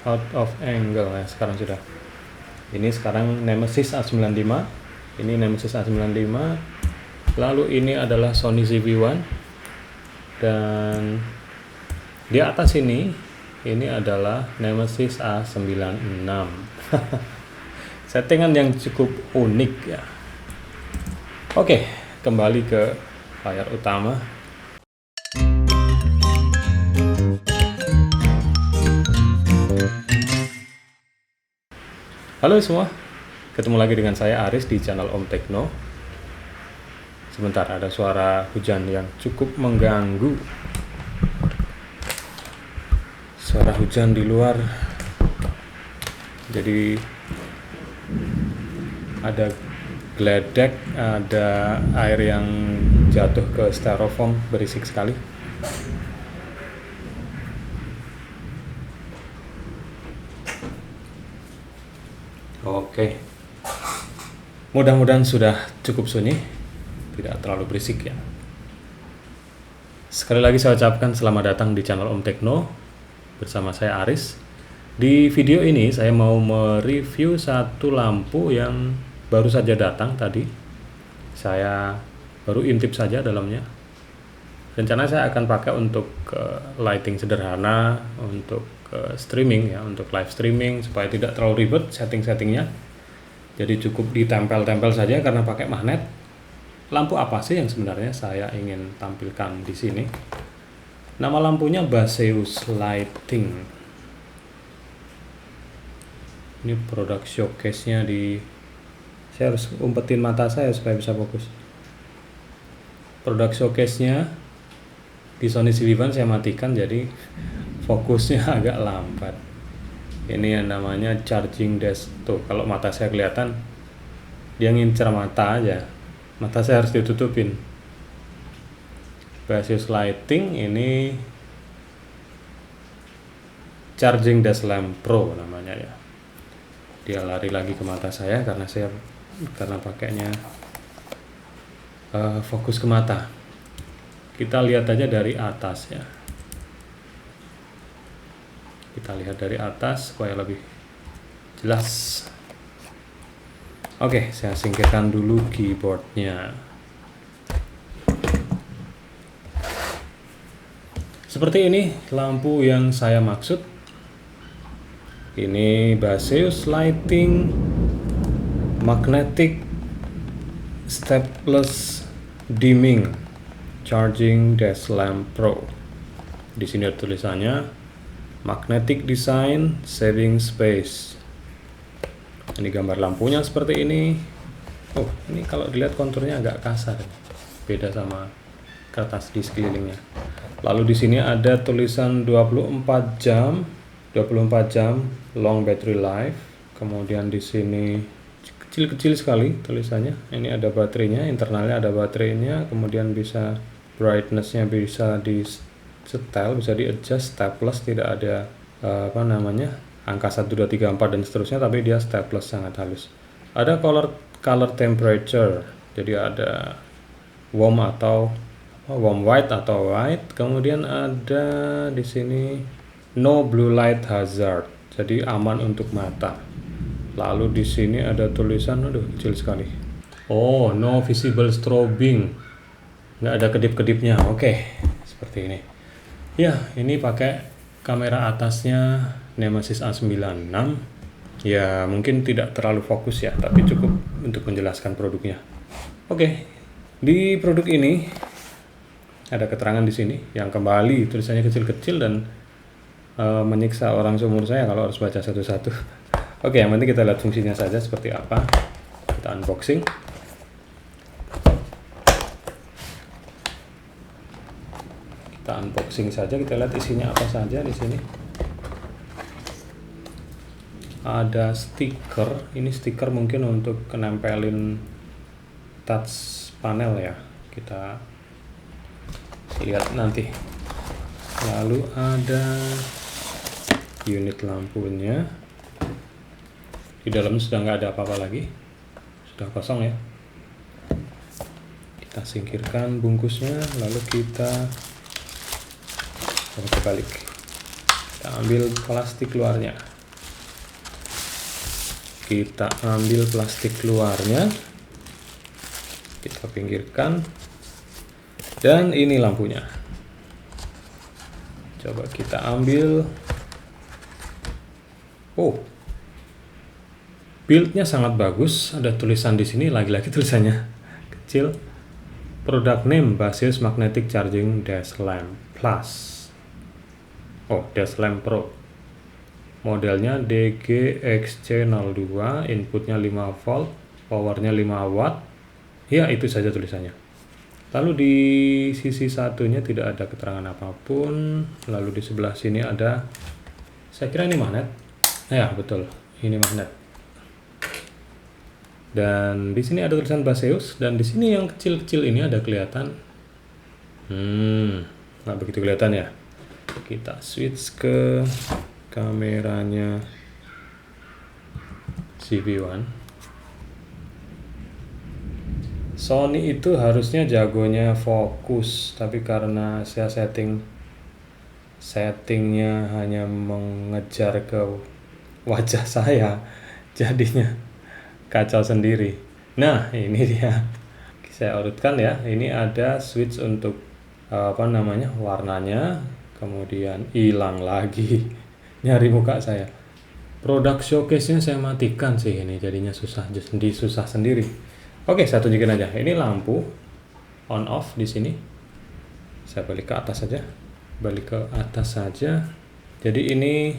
out of angle ya sekarang sudah. Ini sekarang Nemesis A95, ini Nemesis A95, lalu ini adalah Sony ZV-1, dan di atas ini adalah Nemesis A96. Settingan yang cukup unik ya. Oke, kembali ke layar utama. Halo semua, ketemu lagi dengan saya Aris di channel Om Tekno. Sebentar, ada suara hujan yang cukup mengganggu. Suara hujan di luar. Jadi ada geledek, ada air yang jatuh ke styrofoam, berisik sekali. Oke, mudah-mudahan sudah cukup sunyi, tidak terlalu berisik ya. Sekali lagi saya ucapkan selamat datang di channel Om Tekno bersama saya Aris. Di video ini saya mau mereview satu lampu yang baru saja datang tadi. Saya baru intip saja dalamnya. Rencana saya akan pakai untuk lighting sederhana, untuk streaming ya, untuk live streaming supaya tidak terlalu ribet setting-settingnya. Jadi cukup ditempel-tempel saja karena pakai magnet. Lampu apa sih yang sebenarnya saya ingin tampilkan di sini? Nama lampunya Baseus Lighting. Ini produk showcase-nya di, saya harus umpetin mata saya supaya bisa fokus. Produk showcase-nya di Sony ZV-1 saya matikan, jadi fokusnya agak lambat. Ini yang namanya charging desk. Tuh, kalau mata saya kelihatan, dia ngincer mata aja. Mata saya harus ditutupin. Baseus Lighting ini charging desk lamp pro namanya ya. Dia lari lagi ke mata saya karena pakainya fokus ke mata. Kita lihat aja dari atas ya. Kita lihat dari atas supaya lebih jelas. Oke, saya singkirkan dulu keyboardnya. Seperti ini lampu yang saya maksud. Ini Baseus Lighting Magnetic Stepless Dimming Charging Desk Lamp Pro. Di sini ada tulisannya Magnetic Design Saving Space. Ini gambar lampunya seperti ini. Oh, ini kalau dilihat konturnya agak kasar, beda sama kertas di sekelilingnya. Lalu di sini ada tulisan 24 jam long battery life. Kemudian di sini kecil-kecil sekali tulisannya. Ini ada baterainya, internalnya ada baterainya. Kemudian bisa brightness-nya bisa di setel, bisa di adjust, stateless, tidak ada angka 1, 2, 3, 4 dan seterusnya, tapi dia stateless, sangat halus. Ada color temperature, jadi ada warm white atau white. Kemudian ada di sini no blue light hazard, jadi aman untuk mata. Lalu di sini ada tulisan, aduh kecil sekali. Oh, no visible strobing, nggak ada kedip-kedipnya. Oke, seperti ini. Ya, ini pakai kamera atasnya Nemesis A96. Ya, mungkin tidak terlalu fokus ya, tapi cukup untuk menjelaskan produknya. Oke, di produk ini ada keterangan di sini yang kembali tulisannya kecil-kecil dan menyiksa orang seumur saya kalau harus baca satu-satu. Oke, yang penting kita lihat fungsinya saja seperti apa. Kita unboxing. Kita unboxing saja, kita lihat isinya apa saja di sini. Ada stiker, ini stiker mungkin untuk nempelin touch panel ya. Kita lihat nanti. Lalu ada unit lampunya. Di dalam sudah nggak ada apa-apa lagi, sudah kosong ya. Kita singkirkan bungkusnya, lalu kita balik. Kita ambil plastik luarnya. kita ambil plastik luarnya, kita pinggirkan, dan ini lampunya. Coba kita ambil. Oh, build-nya sangat bagus. Ada tulisan di sini, lagi-lagi tulisannya kecil. Product name Baseus Magnetic Charging Dash Lamp Plus. Oh, Dash Lamp Pro. Modelnya DGXC02, inputnya 5 volt, powernya 5 watt. Ya, itu saja tulisannya. Lalu di sisi satunya tidak ada keterangan apapun. Lalu di sebelah sini ada, saya kira ini magnet. Ya, betul. Ini magnet. Dan di sini ada tulisan Baseus, dan di sini yang kecil-kecil ini ada kelihatan. Nggak begitu kelihatan ya. Kita switch ke kameranya CV1. Sony itu harusnya jagonya fokus, tapi karena saya settingnya hanya mengejar ke wajah saya, jadinya kacau sendiri. Nah, ini dia. Saya urutkan ya. Ini ada switch untuk warnanya, kemudian hilang lagi. Nyari muka saya. Produk showcase-nya saya matikan sih ini, jadinya susah sendiri. Oke, saya tunjukin aja. Ini lampu on off di sini. Saya balik ke atas saja. Jadi ini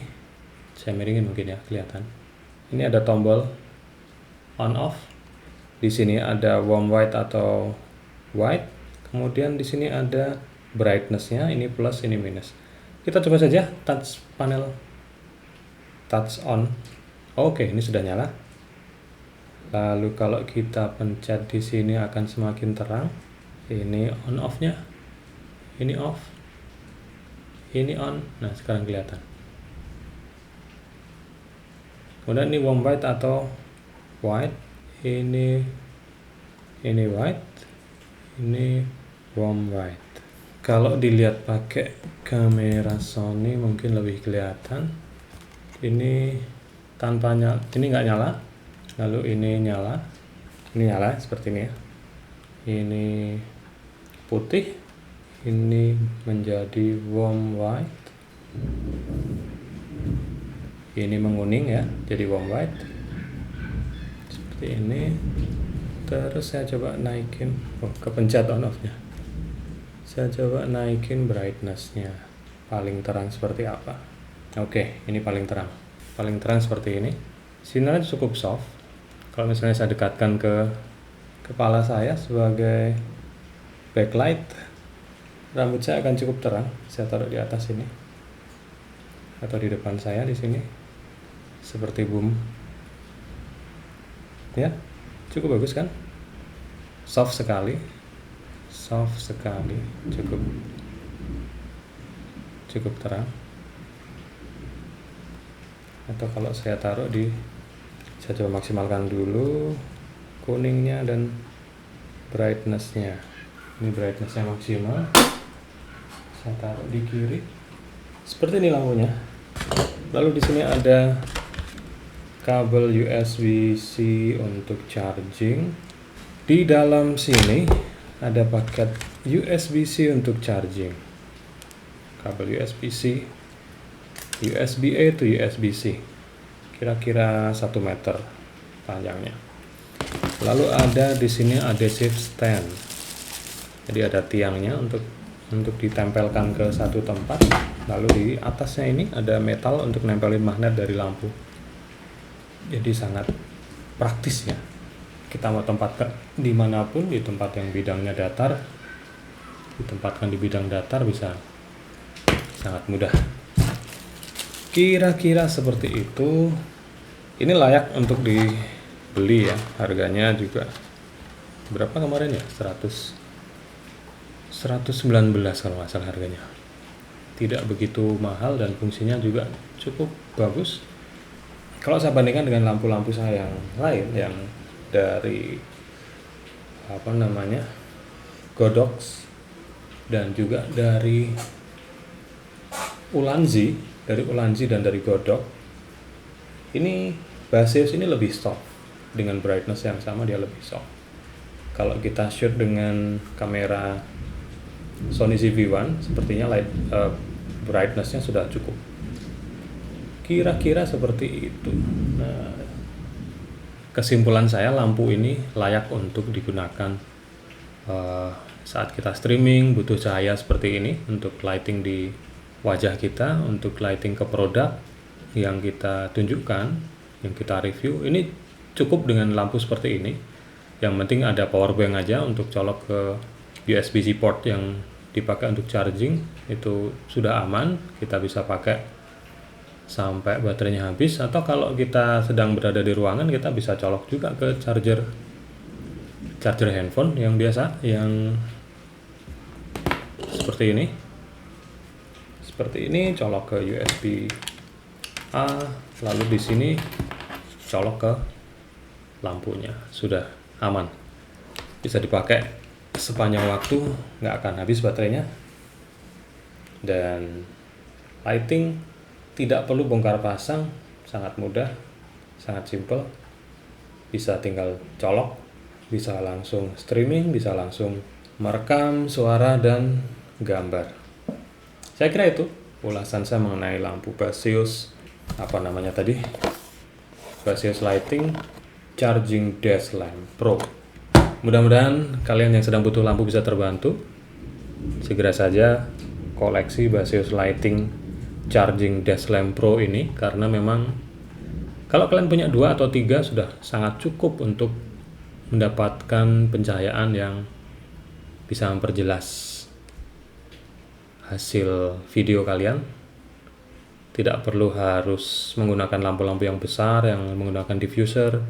saya miringin mungkin ya, kelihatan. Ini ada tombol on off. Di sini ada warm white atau white. Kemudian di sini ada brightness-nya, ini plus, ini minus. Kita coba saja touch panel, touch on. Oke, ini sudah nyala. Lalu kalau kita pencet di sini akan semakin terang. Ini on off-nya. Ini off. Ini on. Nah, sekarang kelihatan. Kemudian ini warm white atau white. Ini white. Ini warm white. Kalau dilihat pakai kamera Sony mungkin lebih kelihatan. Ini tanpa nyala, ini nggak nyala. Lalu ini nyala seperti ini ya. Ini putih, ini menjadi warm white. Ini menguning ya, jadi warm white. Seperti ini. Terus saya coba naikin, kepencet on off-nya. Saya coba naikin brightness-nya. Paling terang seperti apa? Oke, ini paling terang. Paling terang seperti ini. Sinarnya cukup soft. Kalau misalnya saya dekatkan ke kepala saya sebagai backlight, rambut saya akan cukup terang. Saya taruh di atas ini atau di depan saya di sini, seperti boom. Ya, cukup bagus kan? Soft sekali, cukup terang. Atau kalau saya taruh saya coba maksimalkan dulu kuningnya dan brightness-nya. Ini brightness-nya maksimal. Saya taruh di kiri. Seperti ini lampunya. Lalu di sini ada kabel USB-C untuk charging. Di dalam sini ada paket USB-C untuk charging. Kabel USB-C, USB-A to USB-C. Kira-kira 1 meter panjangnya. Lalu ada di sini adhesive stand. Jadi ada tiangnya untuk ditempelkan ke satu tempat. Lalu di atasnya ini ada metal untuk nempelin magnet dari lampu. Jadi sangat praktis ya. Kita mau tempatkan dimanapun, di tempat yang bidangnya datar, ditempatkan di bidang datar bisa sangat mudah. Kira-kira seperti itu. Ini layak untuk dibeli ya. Harganya juga berapa kemarin ya? 119 kalau nggak salah harganya. Tidak begitu mahal dan fungsinya juga cukup bagus. Kalau saya bandingkan dengan lampu-lampu saya yang lain yang dari Godox dan juga dari Ulanzi dan dari Godox, ini Baseus ini lebih soft, dengan brightness yang sama dia lebih soft. Kalau kita shoot dengan kamera Sony ZV-1 sepertinya brightnessnya sudah cukup, kira-kira seperti itu. Nah, kesimpulan saya, lampu ini layak untuk digunakan saat kita streaming, butuh cahaya seperti ini untuk lighting di wajah kita, untuk lighting ke produk yang kita tunjukkan, yang kita review. Ini cukup dengan lampu seperti ini. Yang penting ada power bank aja untuk colok ke USB-C port yang dipakai untuk charging, itu sudah aman. Kita bisa pakai sampai baterainya habis, atau kalau kita sedang berada di ruangan kita bisa colok juga ke charger handphone yang biasa, yang seperti ini colok ke USB A, lalu di sini colok ke lampunya, sudah aman, bisa dipakai sepanjang waktu, nggak akan habis baterainya. Dan lighting tidak perlu bongkar pasang, sangat mudah, sangat simple, bisa tinggal colok, bisa langsung streaming, bisa langsung merekam suara dan gambar. Saya kira itu ulasan saya mengenai lampu Baseus, Baseus Lighting Charging Dash Lamp Pro. Mudah-mudahan kalian yang sedang butuh lampu bisa terbantu. Segera saja koleksi Baseus Lighting Charging Dash Lamp Pro ini, karena memang kalau kalian punya 2 atau 3 sudah sangat cukup untuk mendapatkan pencahayaan yang bisa memperjelas hasil video kalian. Tidak perlu harus menggunakan lampu-lampu yang besar, yang menggunakan diffuser.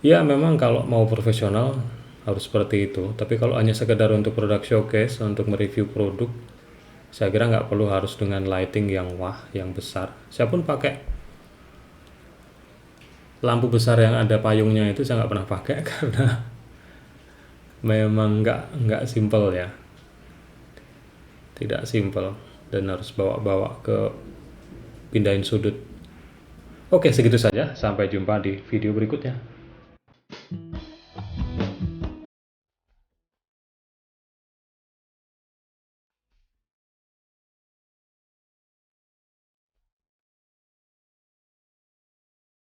Ya memang kalau mau profesional harus seperti itu, tapi kalau hanya sekedar untuk produk showcase, untuk mereview produk, saya kira nggak perlu harus dengan lighting yang yang besar. Saya pun pakai lampu besar yang ada payungnya itu, saya nggak pernah pakai karena memang nggak simple ya, tidak simple, dan harus bawa-bawa ke pindahin sudut. Oke, segitu saja, sampai jumpa di video berikutnya.